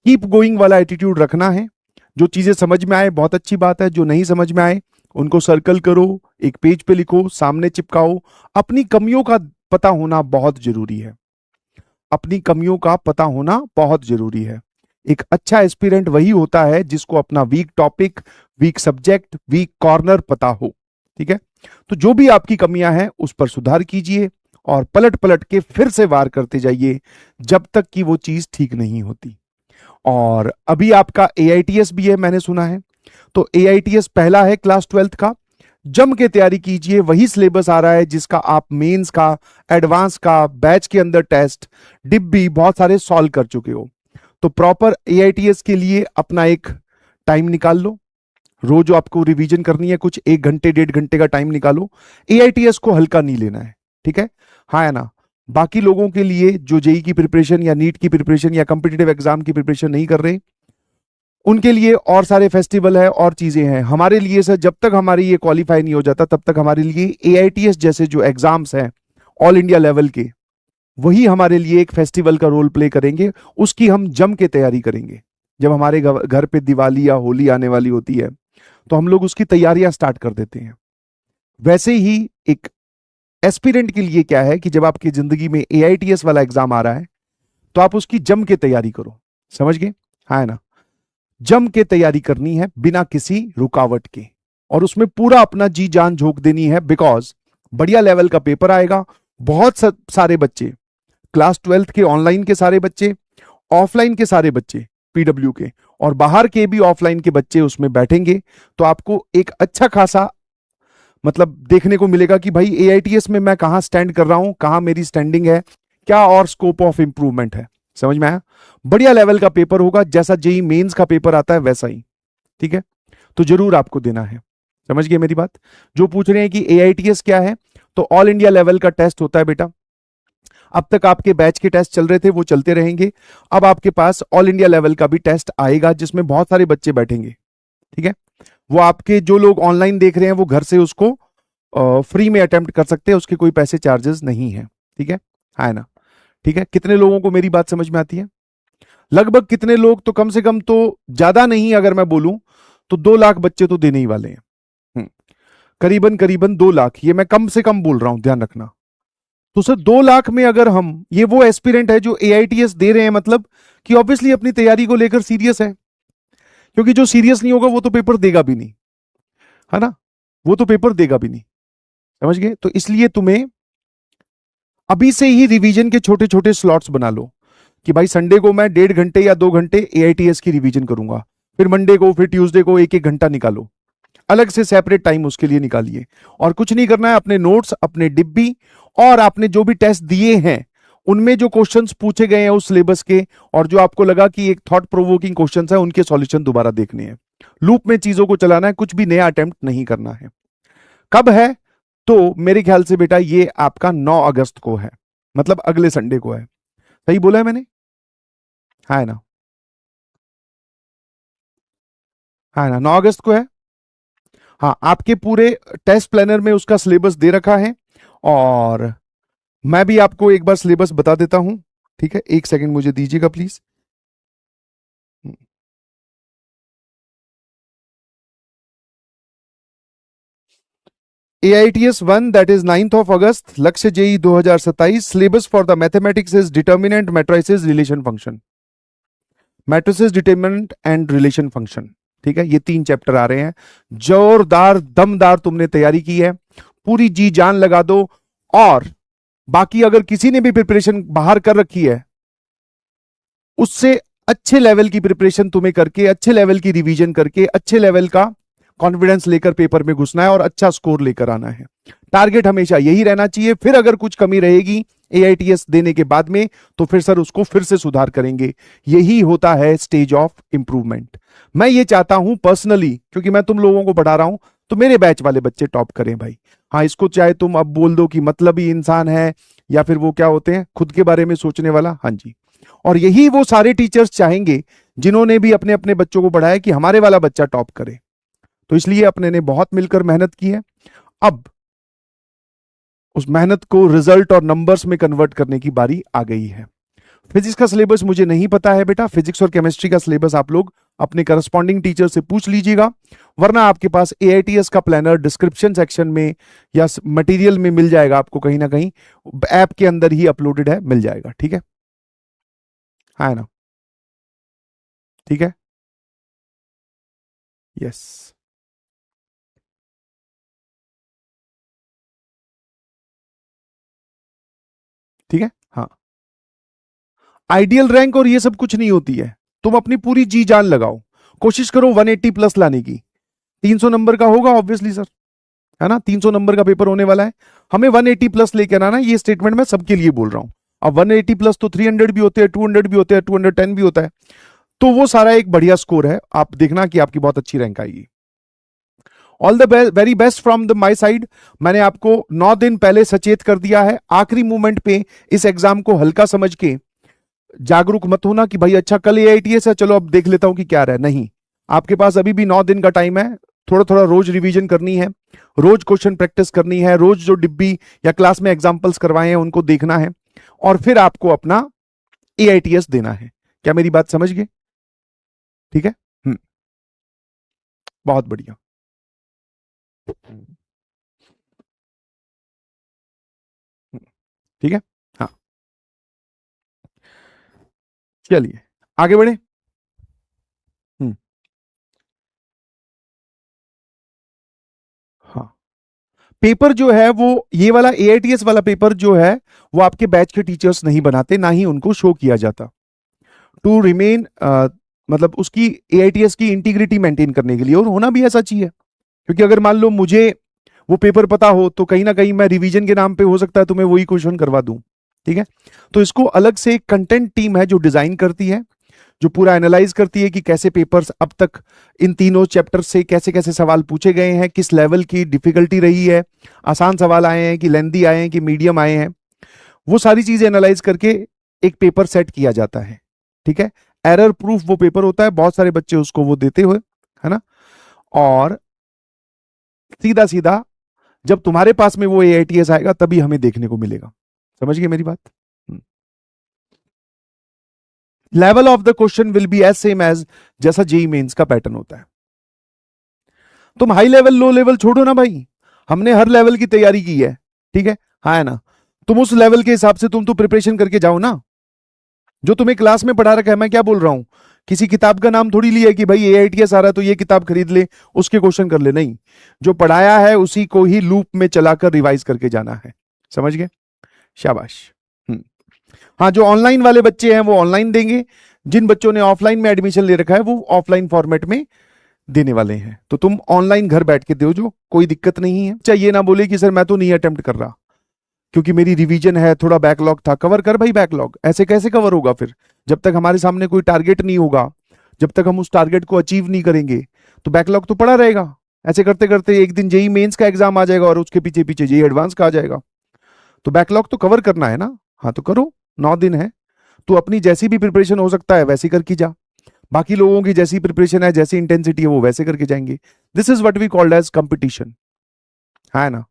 Keep going वाला attitude रखना है। जो चीजें समझ में आए बहुत अच्छी बात है, जो नहीं समझ में आए उनको सर्कल करो, एक पेज पे लिखो, सामने चिपकाओ। अपनी कमियों का पता होना बहुत जरूरी है, अपनी कमियों का पता होना बहुत जरूरी है। एक अच्छा एस्पिरेंट वही होता है जिसको अपना weak topic, weak subject, weak corner पता हो। ठीक है, तो जो भी आपकी कमियां हैं उस पर सुधार कीजिए और पलट पलट के फिर से वार करते जाइए जब तक कि वो चीज ठीक नहीं होती। और अभी आपका एआईटीएस भी है मैंने सुना है, तो एआईटीएस पहला है क्लास 12th का। जम के तैयारी कीजिए, वही सिलेबस आ रहा है जिसका आप मेंस का, एडवांस का, बैच के अंदर टेस्ट, डिब्बी बहुत सारे सॉल्व कर चुके हो। तो प्रॉपर एआईटीएस के लिए अपना एक टाइम निकाल लो, रोज आपको रिवीजन करनी है, कुछ 1 घंटे 1.5 घंटे का टाइम निकालो। एआईटीएस को हल्का नहीं लेना है, ठीक है, हाँ है ना। बाकी लोगों के लिए जो जेई की प्रिपरेशन या नीट की प्रिपरेशन या कॉम्पिटिटिव एग्जाम की प्रिपरेशन नहीं कर रहे, उनके लिए और सारे फेस्टिवल है और चीजें हैं। हमारे लिए सर जब तक हमारी ये क्वालिफाई नहीं हो जाता तब तक हमारे लिए एआईटीएस जैसे जो एग्जाम्स हैं ऑल इंडिया लेवल के, वही हमारे लिए एक फेस्टिवल का रोल प्ले करेंगे। उसकी हम जम के तैयारी करेंगे। जब हमारे घर पे दिवाली या होली आने वाली होती है तो हम लोग उसकी तैयारियां स्टार्ट कर देते हैं। वैसे ही एक एस्पिरेंट के लिए क्या है कि जब आपकी जिंदगी में एआईटीएस वाला एग्जाम आ रहा है तो आप उसकी जम के तैयारी करो। समझ गए, हाँ है ना। जम के तैयारी करनी है बिना किसी रुकावट के, और उसमें पूरा अपना जी जान झोंक देनी है, बिकॉज बढ़िया लेवल का पेपर आएगा। बहुत सारे बच्चे, क्लास 12th के ऑनलाइन के सारे बच्चे, ऑफलाइन के सारे बच्चे पीडब्ल्यू के, और बाहर के भी ऑफलाइन के बच्चे उसमें बैठेंगे। तो आपको एक अच्छा खासा मतलब देखने को मिलेगा कि भाई एआईटीएस में मैं कहां स्टैंड कर रहा हूं, कहां मेरी स्टैंडिंग है, क्या और स्कोप ऑफ इंप्रूवमेंट है। समझ में आया। बढ़िया लेवल का पेपर होगा, जैसा जेई मेंस का पेपर आता है वैसा ही। ठीक है, तो जरूर आपको देना है। समझ गए मेरी बात। जो पूछ रहे हैं कि एआईटीएस क्या है, तो ऑल इंडिया लेवल का टेस्ट होता है बेटा। अब तक आपके बैच के टेस्ट चल रहे थे, वो चलते रहेंगे। अब आपके पास ऑल इंडिया लेवल का भी टेस्ट आएगा जिसमें बहुत सारे बच्चे बैठेंगे। ठीक है, वो आपके जो लोग ऑनलाइन देख रहे हैं वो घर से उसको फ्री में अटेम्प्ट कर सकते हैं, उसके कोई पैसे चार्जेस नहीं है। ठीक है, है ना। ठीक है, कितने लोगों को मेरी बात समझ में आती है? लगभग कितने लोग, तो कम से कम तो ज्यादा नहीं, अगर मैं बोलूं तो 2 लाख बच्चे तो देने ही वाले हैं। करीबन करीबन 2 लाख, ये मैं कम से कम बोल रहा हूं, ध्यान रखना। तो सर 2 लाख में अगर हम, ये वो एस्पिरेंट है जो एआईटीएस दे रहे हैं, मतलब कि ऑब्वियसली अपनी तैयारी को लेकर सीरियस है। क्योंकि जो सीरियस नहीं होगा वो तो पेपर देगा भी नहीं, है ना, वो तो पेपर देगा भी नहीं। समझ गए। तो इसलिए तुम्हें अभी से ही रिवीजन के छोटे छोटे स्लॉट्स बना लो कि भाई संडे को मैं 1.5 घंटे या 2 घंटे एआईटीएस की रिवीजन करूंगा, फिर मंडे को, फिर ट्यूसडे को 1-1 घंटा निकालो, अलग से सेपरेट टाइम उसके लिए निकालिए। और कुछ नहीं करना है, अपने नोट्स, अपने डिब्बी और आपने जो भी टेस्ट दिए हैं उनमें जो क्वेश्चंस पूछे गए हैं उस सिलेबस के, और जो आपको लगा कि एक थॉट प्रोवोकिंग क्वेश्चंस है, उनके सॉल्यूशन दोबारा देखने हैं। लूप में चीजों को चलाना है, कुछ भी नया अटेम्प्ट नहीं करना है। कब है? तो मेरे ख्याल से बेटा ये आपका 9 अगस्त को है, मतलब अगले संडे को है। सही बोला है मैंने? है ना, है ना, 9 अगस्त को है। हाँ, आपके पूरे टेस्ट प्लानर में उसका सिलेबस दे रखा है, और मैं भी आपको एक बार सिलेबस बता देता हूं। ठीक है, 1 सेकंड मुझे दीजिएगा please. AITS 1 that is 9th of August, Lakshya JEE 2027, syllabus for the mathematics is determinant, matrices, relation function, matrices, determinant and relation function. ठीक है, ये 3 चैप्टर आ रहे हैं। जोरदार दमदार तुमने तैयारी की है, पूरी जी जान लगा दो। और बाकी अगर किसी ने भी प्रिपरेशन बाहर कर रखी है, उससे अच्छे लेवल की प्रिपरेशन तुम्हें करके, अच्छे लेवल की रिवीजन करके, अच्छे लेवल का कॉन्फिडेंस लेकर पेपर में घुसना है और अच्छा स्कोर लेकर आना है। टारगेट हमेशा यही रहना चाहिए। फिर अगर कुछ कमी रहेगी एआईटीएस देने के बाद में तो फिर सर उसको फिर से सुधार करेंगे। यही होता है स्टेज ऑफ इंप्रूवमेंट। मैं ये चाहता हूं पर्सनली, क्योंकि मैं तुम लोगों को पढ़ा रहा हूं, तो मेरे बैच वाले बच्चे टॉप करें भाई। हाँ, इसको चाहे तुम अब बोल दो कि मतलबी इंसान है, या फिर वो क्या होते हैं, खुद के बारे में सोचने वाला। हाँ जी, और यही वो सारे टीचर्स चाहेंगे जिन्होंने भी अपने अपने बच्चों को पढ़ाया कि हमारे वाला बच्चा टॉप करे। तो इसलिए अपने ने बहुत मिलकर मेहनत की है। अब उस मेहनत को रिजल्ट और नंबर्स में कन्वर्ट करने की बारी आ गई है। फिजिक्स का सिलेबस मुझे नहीं पता है बेटा, फिजिक्स और केमिस्ट्री का सिलेबस आप लोग अपने करस्पॉन्डिंग टीचर से पूछ लीजिएगा, वरना आपके पास एआईटीएस का प्लानर डिस्क्रिप्शन सेक्शन में या मटेरियल में मिल जाएगा, आपको कहीं ना कहीं ऐप के अंदर ही अपलोडेड है, मिल जाएगा। ठीक है, है ना? ठीक है, यस, ठीक है, हाँ। आइडियल रैंक और ये सब कुछ नहीं होती है, तुम अपनी पूरी जी जान लगाओ, कोशिश करो 180 प्लस लाने की। 300 नंबर का होगा ऑब्वियसली सर, है ना, 300 नंबर का पेपर होने वाला है, हमें 180 प्लस लेकर आना, ये स्टेटमेंट मैं सबके लिए बोल रहा हूं। अब 180 प्लस तो 300 भी होते हैं, 200 भी होते हैं, 210 भी होता है, तो वो सारा एक बढ़िया स्कोर है, आप देखना कि आपकी बहुत अच्छी रैंक आएगी। All the very best from the my side. मैंने आपको 9 दिन पहले सचेत कर दिया है, आखिरी मोमेंट पे इस एग्जाम को हल्का समझ के जागरूक मत होना कि भाई अच्छा कल एआईटीएस है, चलो अब देख लेता हूं कि क्या रहा है। नहीं, आपके पास अभी भी 9 दिन का टाइम है, थोड़ा थोड़ा रोज रिवीजन करनी है, रोज क्वेश्चन प्रैक्टिस करनी है, रोज जो डिब्बी या क्लास में एग्जाम्पल्स करवाए हैं उनको देखना है, और फिर आपको अपना एआईटीएस देना है। क्या मेरी बात समझ गए? ठीक है, बहुत बढ़िया। ठीक है, हाँ, चलिए आगे बढ़े। हम्म, हाँ, पेपर जो है वो ये वाला एआईटीएस वाला पेपर जो है वो आपके बैच के टीचर्स नहीं बनाते, ना ही उनको शो किया जाता, टू रिमेन मतलब उसकी एआईटीएस की इंटीग्रिटी मेंटेन करने के लिए, और होना भी ऐसा चाहिए, क्योंकि अगर मान लो मुझे वो पेपर पता हो तो कहीं ना कहीं मैं रिवीजन के नाम पे हो सकता है तुम्हें वही क्वेश्चन करवा दूं। ठीक है, तो इसको अलग से एक कंटेंट टीम है जो डिजाइन करती है, जो पूरा एनालाइज करती है कि कैसे पेपर्स अब तक इन तीनों चैप्टर से कैसे कैसे सवाल पूछे गए हैं, किस लेवल की डिफिकल्टी रही है, आसान सवाल आए हैं कि लेंदी आए हैं कि मीडियम आए हैं, वो सारी चीजें एनालाइज करके एक पेपर सेट किया जाता है। ठीक है, एरर प्रूफ वो पेपर होता है, बहुत सारे बच्चे उसको वो देते हुए, है ना, और सीधा सीधा जब तुम्हारे पास में वो एआईटीएस आएगा तभी हमें देखने को मिलेगा। समझ गए मेरी बात? Level of the question will be as same as जैसा जेई मेंस का पैटर्न होता है। तुम हाई लेवल लो लेवल छोड़ो ना भाई, हमने हर लेवल की तैयारी की है। ठीक है, हाँ है ना, तुम उस लेवल के हिसाब से तुम तो प्रिपरेशन करके जाओ ना, जो तुम्हें क्लास में पढ़ा रखा है। मैं क्या बोल रहा हूं, किसी किताब का नाम थोड़ी लिया है कि भाई एआईटीएस आ रहा है तो ये किताब खरीद ले, उसके क्वेश्चन कर ले, नहीं, जो पढ़ाया है उसी को ही लूप में चलाकर रिवाइज करके जाना है। समझ गए? शाबाश। हाँ, जो ऑनलाइन वाले बच्चे हैं वो ऑनलाइन देंगे, जिन बच्चों ने ऑफलाइन में एडमिशन ले रखा है वो ऑफलाइन फॉर्मेट में देने वाले हैं, तो तुम ऑनलाइन घर बैठ के दो, जो कोई दिक्कत नहीं है। चाहे ये ना बोले कि सर मैं तो नहीं अटेम्प्ट कर रहा क्योंकि मेरी रिवीजन है, थोड़ा बैकलॉग था, कवर कर भाई बैकलॉग, ऐसे कैसे कवर होगा फिर, जब तक हमारे सामने कोई टारगेट नहीं होगा, जब तक हम उस टारगेट को अचीव नहीं करेंगे तो बैकलॉग तो पड़ा रहेगा। ऐसे करते करते एक दिन जेई मेंस का एग्जाम आ जाएगा और उसके पीछे पीछे जेई एडवांस का आ जाएगा, तो बैकलॉग तो कवर करना है ना। हाँ तो करो, 9 दिन है, तो अपनी जैसी भी प्रिपरेशन हो सकता है वैसी करके जा, बाकी लोगों की जैसी प्रिपरेशन है, जैसी इंटेंसिटी है वो वैसे करके जाएंगे। This is what we called as competition, है ना।